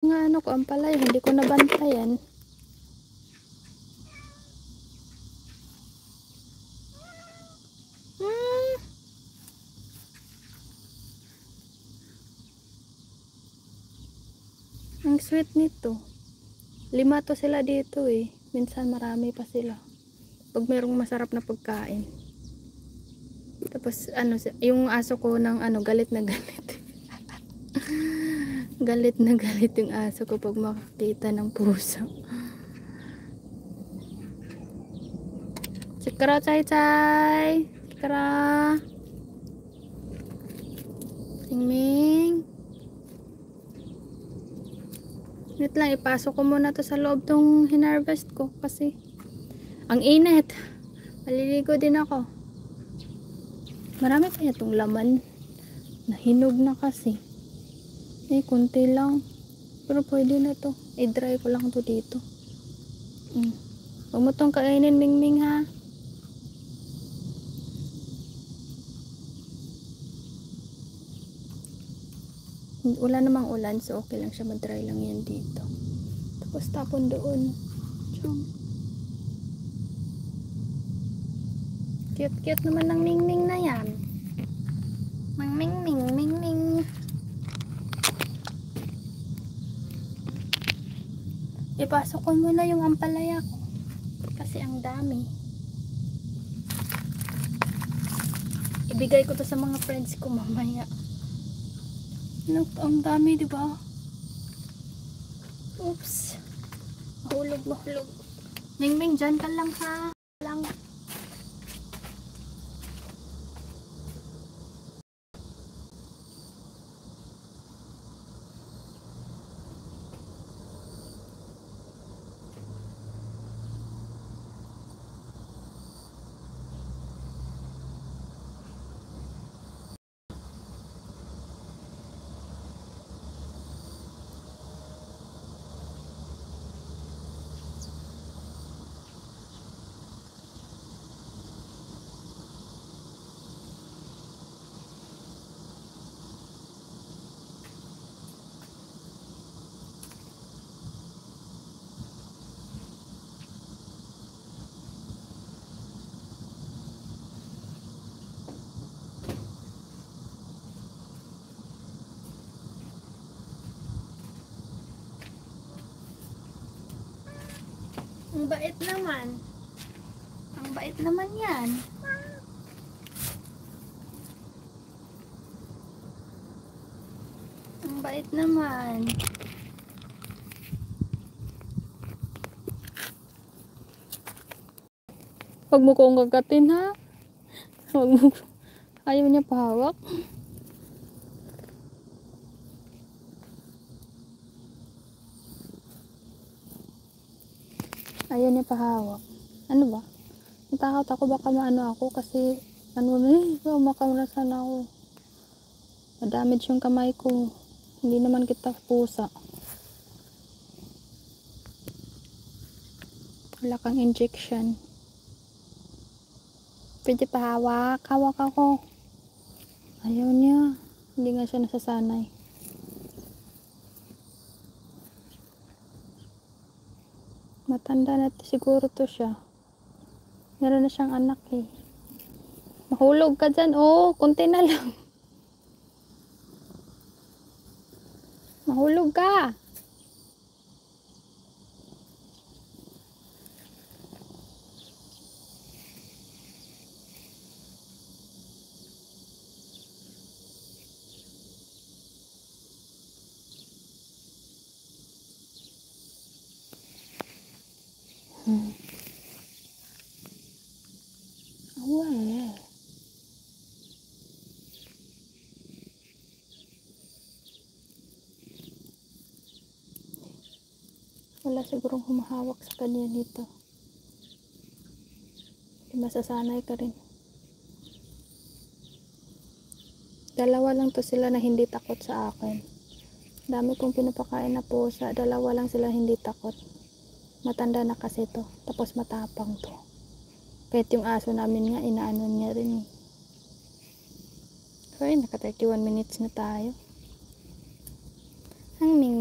Nga ano ko ang palay, hindi ko nabantayan. Ang sweet nito. 5 to sila dito eh. Minsan marami pa sila. Pag merong masarap na pagkain. Tapos ano, yung aso ko ng ano, galit na galit. Galit na galit yung aso ko pag makakita ng puso. Sikra chay chay. Sikra. Ming. Wait lang, ipasok ko muna to sa loob tong hinarvest ko kasi ang init. Maliligo din ako. Marami kaya itong laman. Nahinog na kasi. Eh, kunti lang. Pero pwede na to. I-dry ko lang to dito. Huwag mo tong kainin, Mingming ha. Wala namang ulan, so okay lang siya. Mag-dry lang yan dito. Tapos tapon doon. Cute-cute naman ng Mingming na yan. Mingming. Ipasok ko muna yung ampalaya ko. Kasi ang dami. Ibigay ko to sa mga friends ko mamaya. Look, ang dami, di ba? Oops. Mahulog. Mingming, dyan ka lang ha. Lang. Ang bait naman. Ang bait naman yan. Ang bait naman. Huwag mo kong gagatin ha. Huwag mo. Ayaw niya pahawak. Ayaw niya pahawak. Ano ba? Natakot ako baka maano ako kasi makamrasan ako. Madamage yung kamay ko. Hindi naman kita pusa. Wala kang injection. Pwede pahawak. Hawak ako. Ayaw niya. Hindi nga siya nasasanay. Matanda na siguro to siya. Meron na siyang anak eh. Mahulog ka dyan. Oh, konti na lang. Mahulog ka. Well. Wala sigurong humahawak sa kanya nito. Masasanay ka rin. Dalawa lang to sila na hindi takot sa akin. Dami kong pinapakain na pusa. Dalawa lang sila hindi takot. Matanda na kasi to. Tapos matapang to. Kahit yung aso namin nga, inaano niya rin. Okay, naka 31 minutes na tayo. Ang ming.